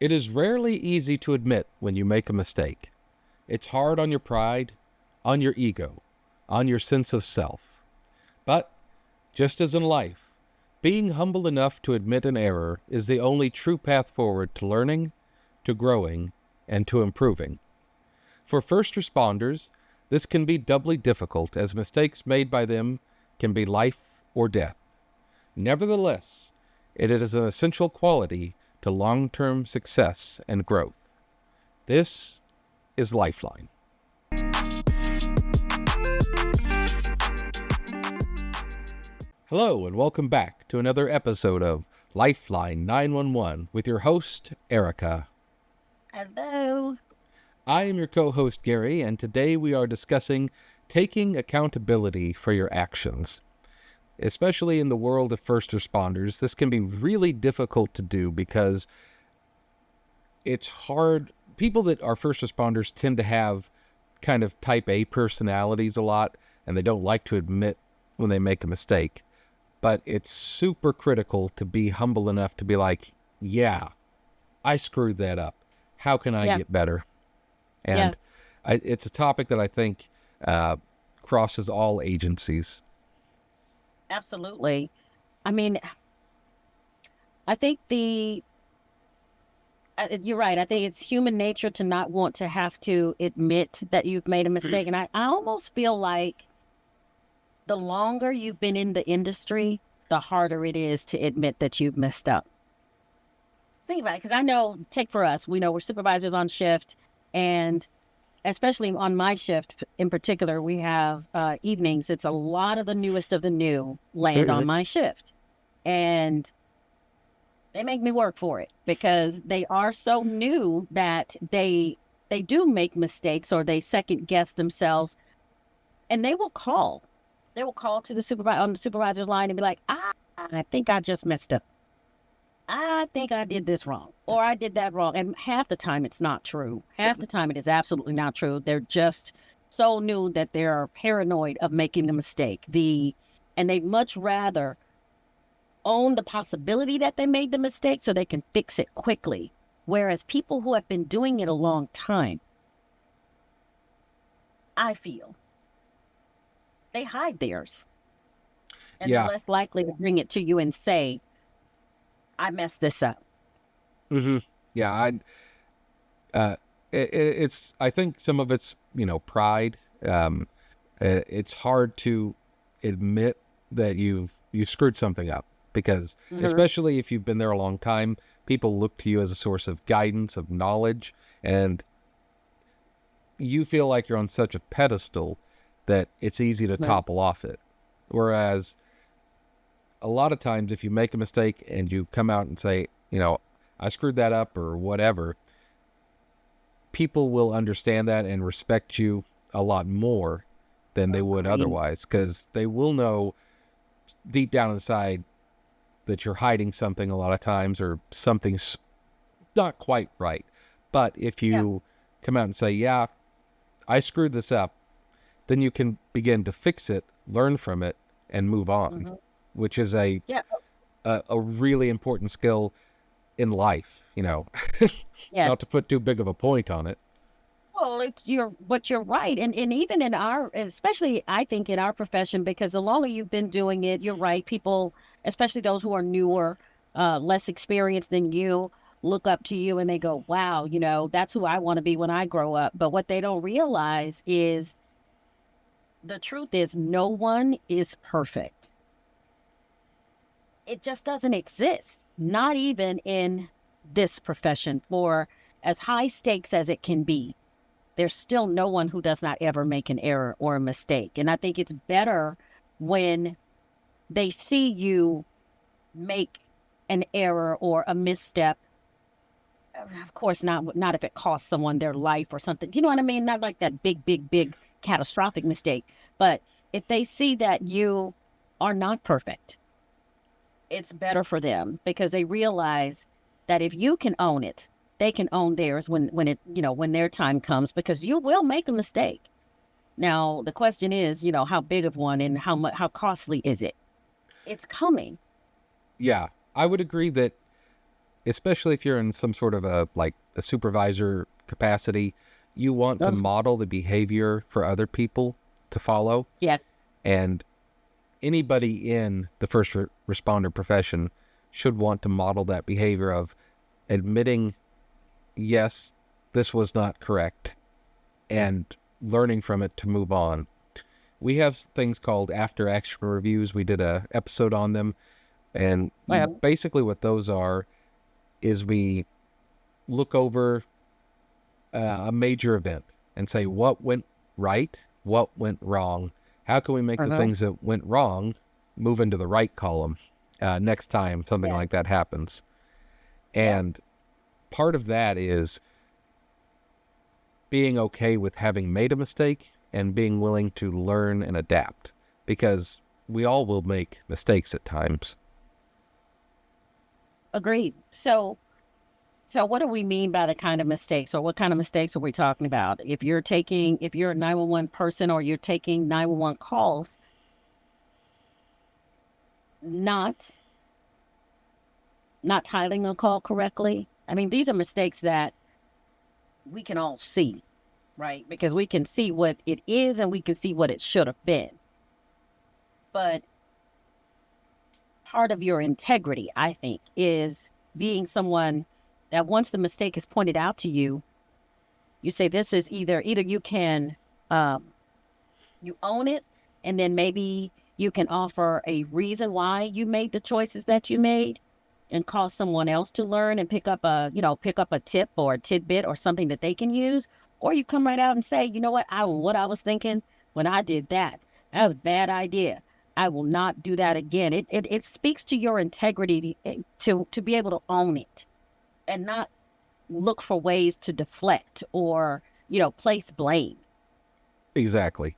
It is rarely easy to admit when you make a mistake. It's hard on your pride, on your ego, on your sense of self. But, just as in life, being humble enough to admit an error is the only true path forward to learning, to growing, and to improving. For first responders, this can be doubly difficult as mistakes made by them can be life or death. Nevertheless, it is an essential quality to long-term success and growth. This is Lifeline. Hello and welcome back to another episode of Lifeline 911 with your host, Erica. Hello. I am your co-host, Gary, and today we are discussing taking accountability for your actions. Especially in the world of first responders, this can be really difficult to do because it's hard. People that are first responders tend to have kind of type A personalities a lot, and they don't like to admit when they make a mistake. But it's super critical to be humble enough to be like, yeah, I screwed that up. How can I get better? And it's a topic that I think crosses all agencies. Absolutely. I mean, I think you're right. I think it's human nature to not want to have to admit that you've made a mistake. And I almost feel like the longer you've been in the industry, the harder it is to admit that you've messed up. Think about it, because I know, take for us, we know we're supervisors on shift, and especially on my shift in particular, we have evenings. It's a lot of the newest of the new land on my shift. And they make me work for it because they are so new that they do make mistakes or they second guess themselves. And they will call. They will call to the supervisor on the supervisor's line and be like, I think I just messed up. I think I did this wrong, or I did that wrong. And half the time it's not true. Half the time it is absolutely not true. They're just so new that they're paranoid of making a mistake. And they'd much rather own the possibility that they made the mistake so they can fix it quickly. Whereas people who have been doing it a long time, I feel, they hide theirs. And they're less likely to bring it to you and say, I messed this up. Mm-hmm. Yeah, it's. I think some of it's pride. It's hard to admit that you screwed something up because, especially if you've been there a long time, people look to you as a source of guidance, of knowledge, and you feel like you're on such a pedestal that it's easy to topple off it. Whereas a lot of times if you make a mistake and you come out and say, I screwed that up or whatever, people will understand that and respect you a lot more than they would otherwise, because they will know deep down inside that you're hiding something a lot of times or something's not quite right. But if you come out and say, yeah, I screwed this up, then you can begin to fix it, learn from it, and move on. Which is a really important skill in life, not to put too big of a point on it. Well, you're right. And even in especially I think in our profession, because the longer you've been doing it, you're right. People, especially those who are newer, less experienced than you, look up to you and they go, wow, that's who I want to be when I grow up. But what they don't realize is the truth is no one is perfect. It just doesn't exist, not even in this profession. For as high stakes as it can be, there's still no one who does not ever make an error or a mistake. And I think it's better when they see you make an error or a misstep. Of course, not if it costs someone their life or something. You know what I mean? Not like that big catastrophic mistake. But if they see that you are not perfect, it's better for them because they realize that if you can own it, they can own theirs when their time comes, because you will make a mistake. Now, the question is, how big of one and how costly is it? It's coming. Yeah, I would agree that especially if you're in some sort of a supervisor capacity, you want to model the behavior for other people to follow. Yeah. And anybody in the first responder profession should want to model that behavior of admitting, yes, this was not correct, and learning from it to move on. We have things called after action reviews. We did a episode on them. And basically what those are is we look over a major event and say what went right, what went wrong. How can we make the things that went wrong move into the right column next time something like that happens? And part of that is being okay with having made a mistake and being willing to learn and adapt, because we all will make mistakes at times. Agreed. So what do we mean by the kind of mistakes, or what kind of mistakes are we talking about? If you're a 911 person or you're taking 911 calls, not titling a call correctly. I mean, these are mistakes that we can all see, right? Because we can see what it is and we can see what it should have been. But part of your integrity, I think, is being someone that once the mistake is pointed out to you, you say this is either you can you own it, and then maybe you can offer a reason why you made the choices that you made, and cause someone else to learn and pick up a tip or a tidbit or something that they can use. Or you come right out and say, you know what I was thinking when I did that was a bad idea. I will not do that again. It speaks to your integrity to be able to own it and not look for ways to deflect or, place blame. Exactly.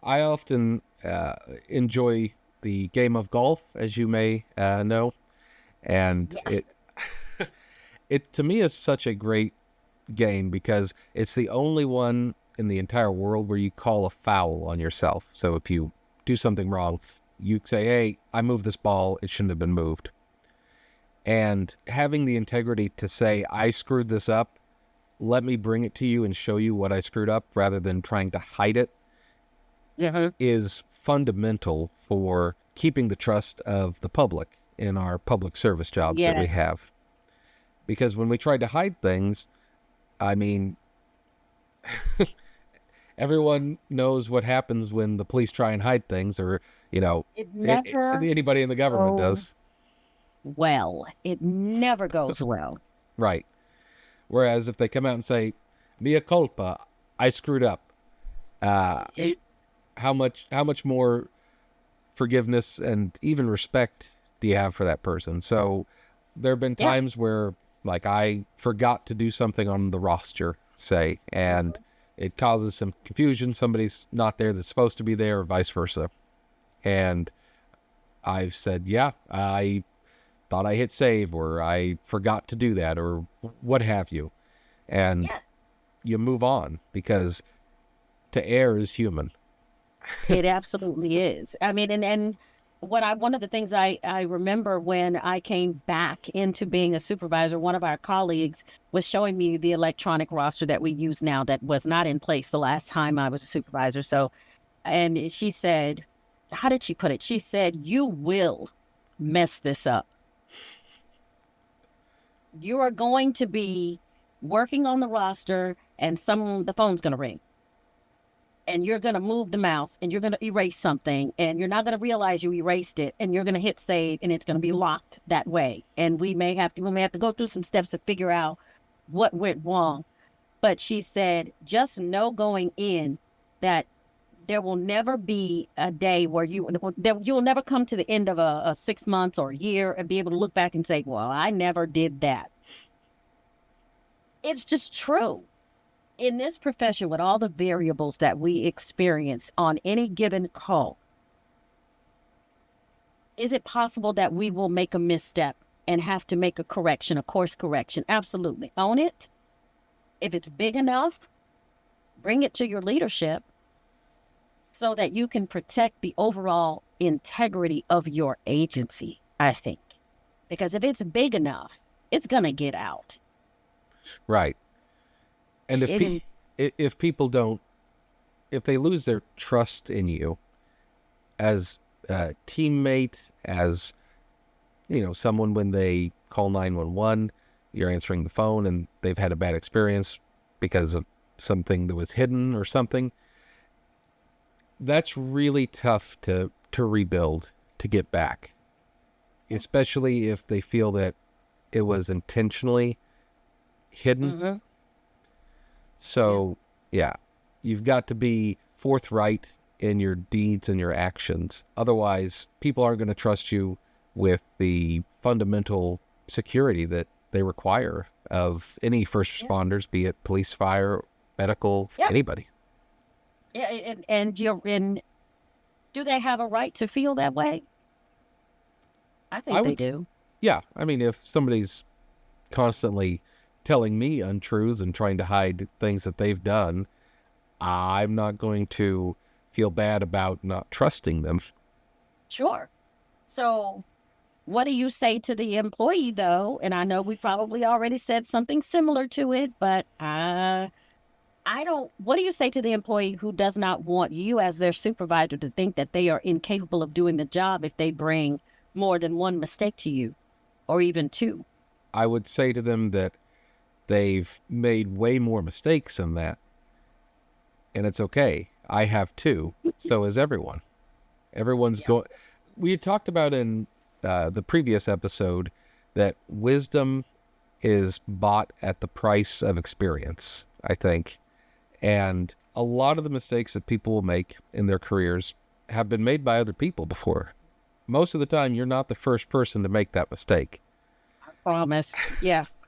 I often enjoy the game of golf, as you may know. And Yes. it to me is such a great game because it's the only one in the entire world where you call a foul on yourself. So if you do something wrong, you say, hey, I moved this ball, it shouldn't have been moved. And having the integrity to say, I screwed this up, let me bring it to you and show you what I screwed up rather than trying to hide it, is fundamental for keeping the trust of the public in our public service jobs that we have. Because when we try to hide things, I mean, everyone knows what happens when the police try and hide things, or, anybody in the government does. Well, it never goes well. Right. Whereas if they come out and say, mea culpa, I screwed up, how much more forgiveness and even respect do you have for that person? So there have been times where, like, I forgot to do something on the roster, say, and it causes some confusion. Somebody's not there that's supposed to be there, or vice versa. And I've said, I thought I hit save, or I forgot to do that, or what have you. And you move on, because to err is human. It absolutely is. I mean, and one of the things I remember when I came back into being a supervisor, one of our colleagues was showing me the electronic roster that we use now that was not in place the last time I was a supervisor. So, and she said, how did she put it? She said, you will mess this up. You are going to be working on the roster and the phone's going to ring. And you're going to move the mouse and you're going to erase something and you're not going to realize you erased it, and you're going to hit save and it's going to be locked that way. And we may have to go through some steps to figure out what went wrong. But she said, just know going in that there will never be a day where you will never come to the end of a 6 months or a year and be able to look back and say, well, I never did that. It's just true. In this profession, with all the variables that we experience on any given call, is it possible that we will make a misstep and have to make a correction, a course correction? Absolutely. Own it. If it's big enough, bring it to your leadership so that you can protect the overall integrity of your agency, I think. Because if it's big enough, it's gonna get out. Right. And It, if people don't, if they lose their trust in you as a teammate, as someone, when they call 911, you're answering the phone and they've had a bad experience because of something that was hidden or something, that's really tough to rebuild, to get back, especially if they feel that it was intentionally hidden. mm-hmm. So, yeah, you've got to be forthright in your deeds and your actions. Otherwise, people aren't going to trust you with the fundamental security that they require of any first responders, be it police, fire, medical, anybody. Yeah, and do they have a right to feel that way? I think they do. Yeah, I mean, if somebody's constantly telling me untruths and trying to hide things that they've done, I'm not going to feel bad about not trusting them. Sure. So what do you say to the employee, though? And I know we probably already said something similar to it, but I don't. What do you say to the employee who does not want you as their supervisor to think that they are incapable of doing the job if they bring more than one mistake to you, or even two? I would say to them that they've made way more mistakes than that, and it's okay. I have too. So has everyone. Everyone's going. We had talked about in the previous episode that wisdom is bought at the price of experience, I think. And a lot of the mistakes that people will make in their careers have been made by other people before. Most of the time, you're not the first person to make that mistake. I promise. Yes.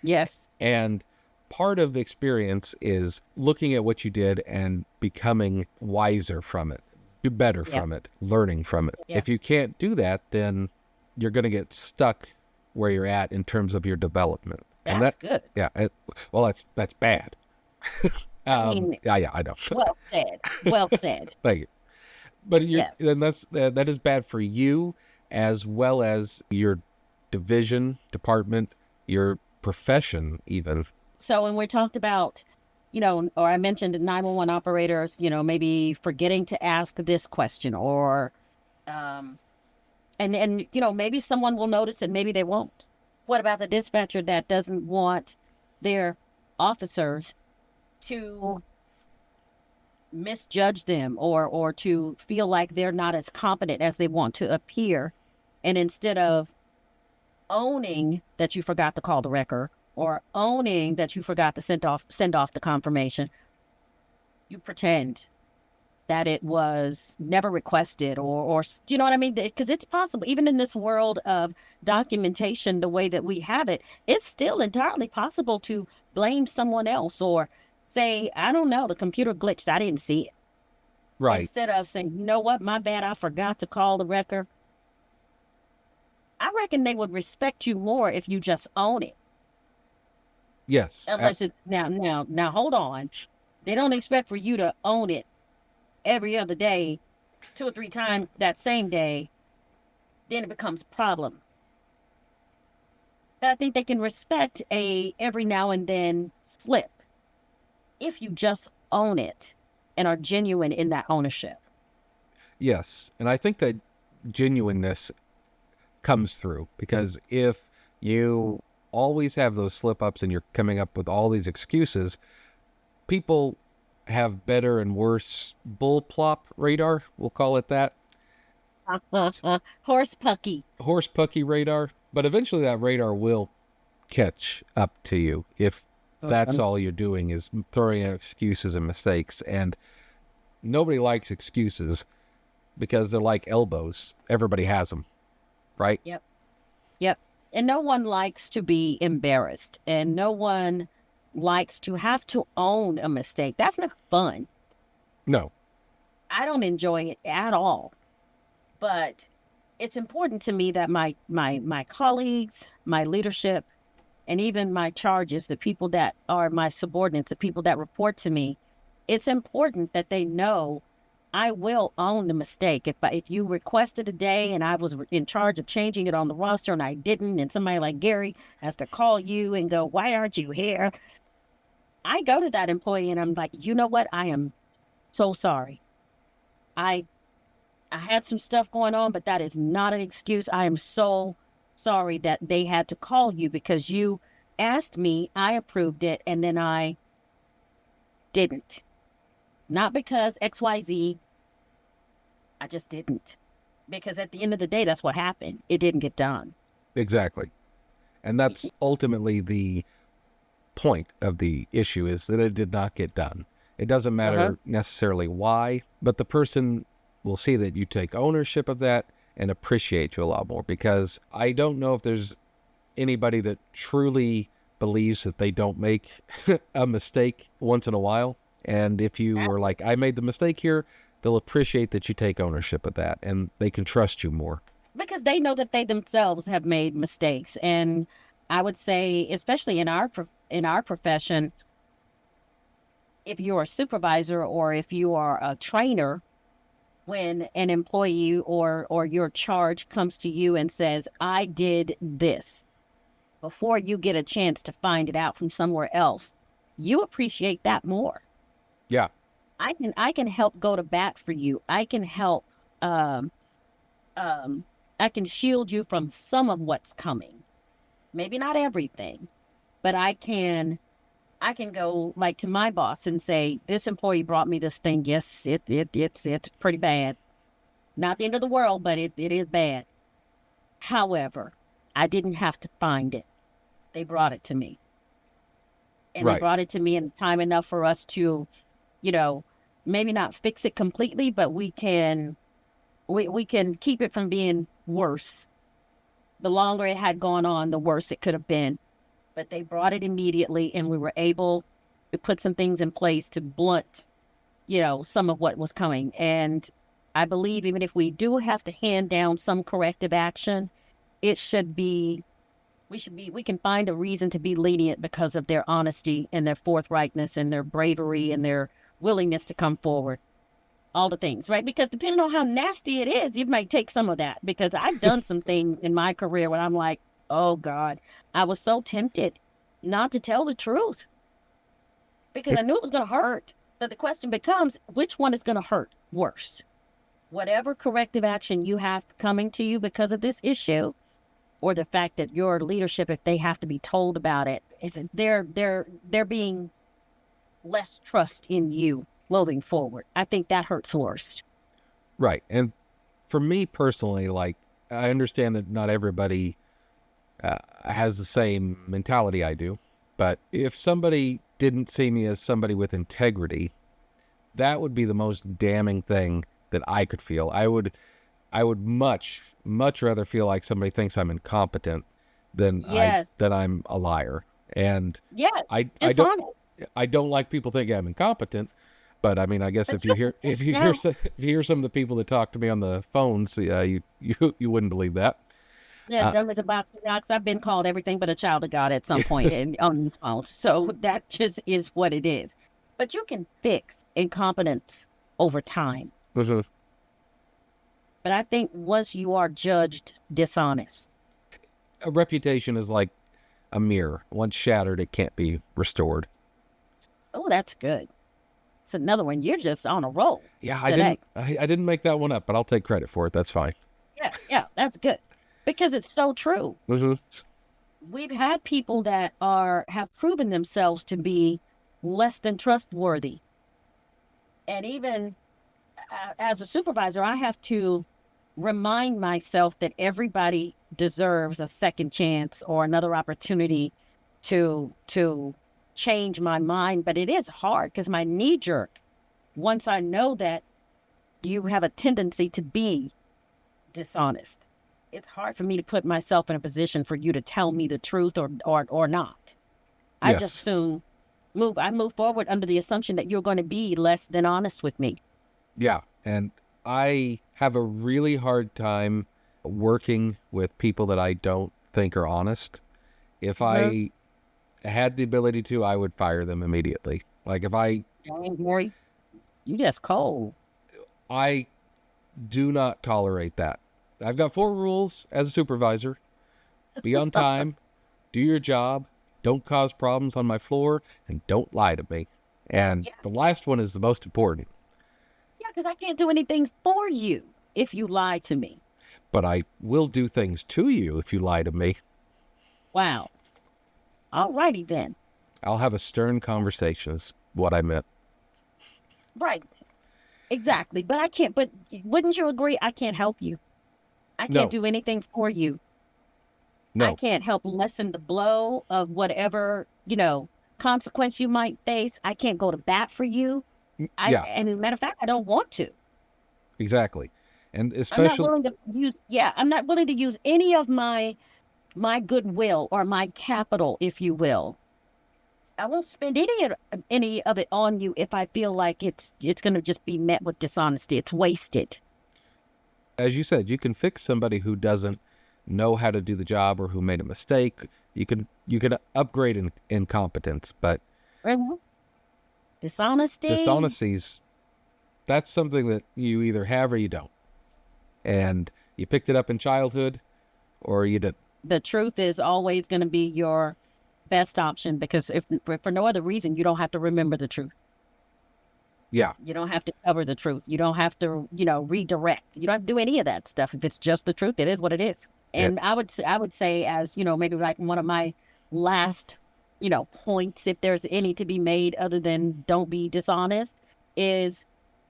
Yes. And part of experience is looking at what you did and becoming wiser from it, do better from it, learning from it. If you can't do that, then you're going to get stuck where you're at in terms of your development. That's good. Yeah. Well, that's bad. I know. Well said. Well said. Thank you. But then that is bad for you as well as your division, department, your profession even. So when we talked about, or I mentioned 911 operators, maybe forgetting to ask this question or, and maybe someone will notice and maybe they won't. What about the dispatcher that doesn't want their officers to misjudge them or to feel like they're not as competent as they want to appear, and instead of owning that you forgot to call the wrecker or owning that you forgot to send off the confirmation, you pretend that it was never requested or do you know what I mean? Because it's possible, even in this world of documentation, the way that we have it, it's still entirely possible to blame someone else or say, I don't know, the computer glitched, I didn't see it. Right. Instead of saying, you know what, my bad, I forgot to call the wrecker. I reckon they would respect you more if you just own it. Yes. Unless it now hold on. They don't expect for you to own it every other day, 2 or 3 times that same day. Then it becomes a problem. But I think they can respect a every now and then slip if you just own it and are genuine in that ownership. Yes. And I think that genuineness comes through, because if you always have those slip ups and you're coming up with all these excuses, people have better and worse bullplop radar, we'll call it that. Horse pucky radar. But eventually that radar will catch up to you if that's all you're doing is throwing out excuses and mistakes. And nobody likes excuses because they're like elbows. Everybody has them, right? Yep. And no one likes to be embarrassed, and no one likes to have to own a mistake. That's not fun. No. I don't enjoy it at all. But it's important to me that my colleagues, my leadership, and even my charges, the people that are my subordinates, the people that report to me, it's important that they know I will own the mistake. If you requested a day and I was in charge of changing it on the roster and I didn't, and somebody like Gary has to call you and go, "Why aren't you here?" I go to that employee and I'm like, "You know what? I am so sorry. I I had some stuff going on, but that is not an excuse. I am so sorry that they had to call you because you asked me, I approved it, and then I didn't. Not because XYZ, I just didn't. Because at the end of the day, that's what happened. It didn't get done." Exactly. And that's ultimately the point of the issue, is that it did not get done. It doesn't matter necessarily why, but the person will see that you take ownership of that and appreciate you a lot more, because I don't know if there's anybody that truly believes that they don't make a mistake once in a while. And if you were like, I made the mistake here, they'll appreciate that you take ownership of that and they can trust you more. Because they know that they themselves have made mistakes. And I would say, especially in our profession, if you're a supervisor or if you are a trainer, when an employee or your charge comes to you and says, "I did this," before you get a chance to find it out from somewhere else, you appreciate that more. Yeah. I can help go to bat for you. I can help um I can shield you from some of what's coming. Maybe not everything, but I can go like to my boss and say, "This employee brought me this thing. Yes, it's pretty bad. Not the end of the world, but it is bad. However, I didn't have to find it. They brought it to me. And they Right. brought it to me in time enough for us to, you know, maybe not fix it completely, but we can keep it from being worse. The longer it had gone on, the worse it could have been. But they brought it immediately, and we were able to put some things in place to blunt, some of what was coming. And I believe even if we do have to hand down some corrective action, it should be, we can find a reason to be lenient because of their honesty and their forthrightness and their bravery and their willingness to come forward. All the things, right? Because depending on how nasty it is, you might take some of that. Because I've done some things in my career where I'm like, oh God, I was so tempted not to tell the truth because I knew it was going to hurt. But the question becomes, which one is going to hurt worse? Whatever corrective action you have coming to you because of this issue, or the fact that your leadership, if they have to be told about it, they're being less trust in you moving forward. I think that hurts worst. Right. And for me personally, like, I understand that not everybody has the same mentality I do, but if somebody didn't see me as somebody with integrity, that would be the most damning thing that I could feel. I would much rather feel like somebody thinks I'm incompetent than Yes. that I'm a liar. And Yes. I don't like people thinking I'm incompetent. But I mean, I guess if you Yeah. hear some of the people that talk to me on the phones, you wouldn't believe that. Yeah, dumb as a box of rocks. I've been called everything but a child of God at some point on these phones. So that just is what it is. But you can fix incompetence over time. Mhm. But I think once you are judged dishonest, A reputation is like a mirror. Once shattered, it can't be restored. oh, that's good. It's another one. You're just on a roll Yeah, today. I didn't make that one up, but I'll take credit for it. That's fine. Yeah, that's good. Because it's so true. Hmm. We've had people that have proven themselves to be less than trustworthy. And even as a supervisor, I have to remind myself that everybody deserves a second chance or another opportunity to change my mind. But it is hard because my knee jerk, once I know that you have a tendency to be dishonest, it's hard for me to put myself in a position for you to tell me the truth or not. I just Yes. soon move forward under the assumption that you're going to be less than honest with me. Yeah. And I have a really hard time working with people that I don't think are honest. If Mhm. I had the ability to, I would fire them immediately. Like if I Dang, Maury, you just cold. I do not tolerate that. I've got 4 rules as a supervisor. Be on time, do your job, don't cause problems on my floor, and don't lie to me. And the last one is the most important. Yeah, because I can't do anything for you if you lie to me. But I will do things to you if you lie to me. Wow. All righty then. I'll have a stern conversation is what I meant. Right. Exactly. But I can't, but wouldn't you agree? I can't help you. I can't No. do anything for you. I No, can't help lessen the blow of whatever, consequence you might face. I can't go to bat for you. yeah, And as a matter of fact, I don't want to. exactly. And I'm not especially, willing to use, I'm not willing to use any of my goodwill or my capital, if you will. I won't spend any of it on you if I feel like it's going to just be met with dishonesty. It's wasted. as you said, you can fix somebody who doesn't know how to do the job or who made a mistake. You can upgrade incompetence, but Dishonesty's, that's something that you either have or you don't. And you picked it up in childhood or you didn't. the truth is always going to be your best option, because if for no other reason, you don't have to remember the truth. Yeah, You don't have to cover the truth. You don't have to, redirect. You don't have to do any of that stuff. If it's just the truth, it is what it is. And I would say as, maybe like one of my last, points, if there's any to be made other than don't be dishonest, is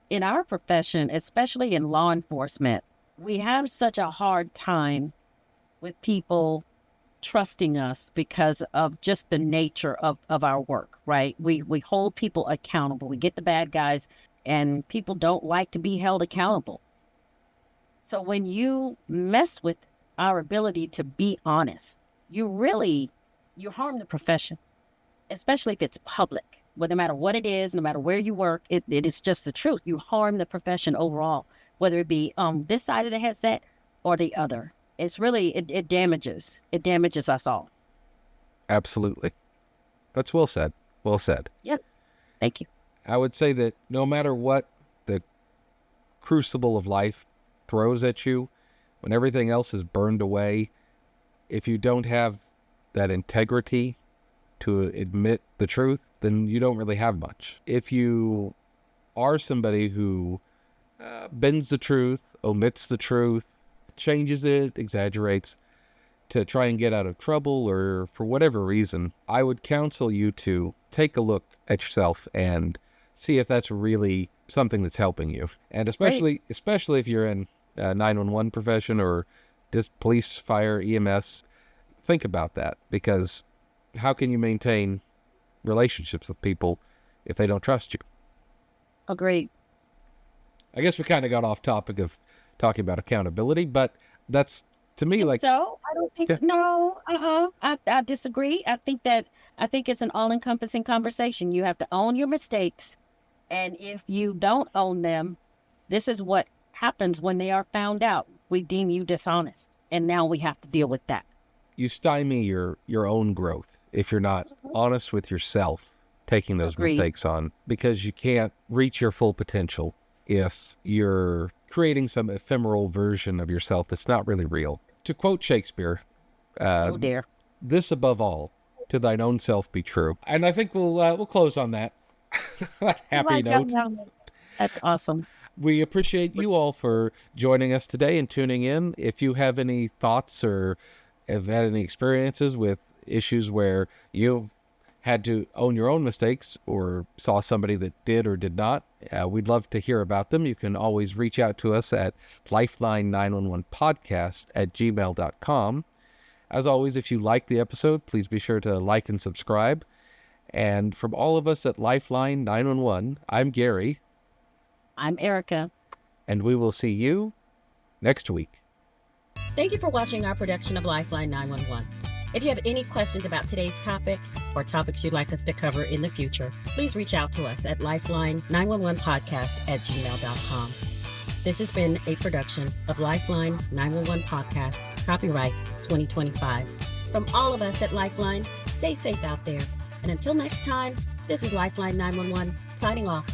in our profession, especially in law enforcement, we have such a hard time with people trusting us because of just the nature of our work, right? We hold people accountable. We get the bad guys, and people don't like to be held accountable. So when you mess with our ability to be honest, you harm the profession, especially if it's public. Well, no matter what it is, no matter where you work, it is just the truth. You harm the profession overall, whether it be this side of the headset or the other. It's really, it damages us all. absolutely. That's well said. Well said. Yep. Thank you. I would say that no matter what the crucible of life throws at you, when everything else is burned away, if you don't have that integrity to admit the truth, then you don't really have much. If you are somebody who bends the truth, omits the truth, changes it, exaggerates to try and get out of trouble or for whatever reason, I would counsel you to take a look at yourself and see if that's really something that's helping you. And especially if you're in a 911 profession or just police, fire, EMS, think about that, because how can you maintain relationships with people if they don't trust you? Agreed. I guess we kind of got off topic of talking about accountability, but that's, to me, like, So I don't think so. No, I disagree. I think it's an all-encompassing conversation. You have to own your mistakes, and if you don't own them, this is what happens when they are found out. We deem you dishonest, and now we have to deal with that. you stymie your own growth if you're not honest with yourself taking those Agreed. mistakes on, because you can't reach your full potential if you're creating some ephemeral version of yourself that's not really real. To quote Shakespeare, Oh dear. this above all, to thine own self be true. And I think we'll close on that happy note. That's awesome. We appreciate you all for joining us today and tuning in. If you have any thoughts or have had any experiences with issues where you've had to own your own mistakes or saw somebody that did or did not, we'd love to hear about them. You can always reach out to us at lifeline911podcast@gmail.com. As always, if you like the episode, please be sure to like and subscribe. And from all of us at Lifeline 911, I'm Gary, I'm Erica. and we will see you next week. Thank you for watching our production of Lifeline 911. If you have any questions about today's topic or topics you'd like us to cover in the future, please reach out to us at lifeline911podcast@gmail.com. This has been a production of Lifeline 911 Podcast, copyright 2025. From all of us at Lifeline, stay safe out there. And until next time, this is Lifeline 911 signing off.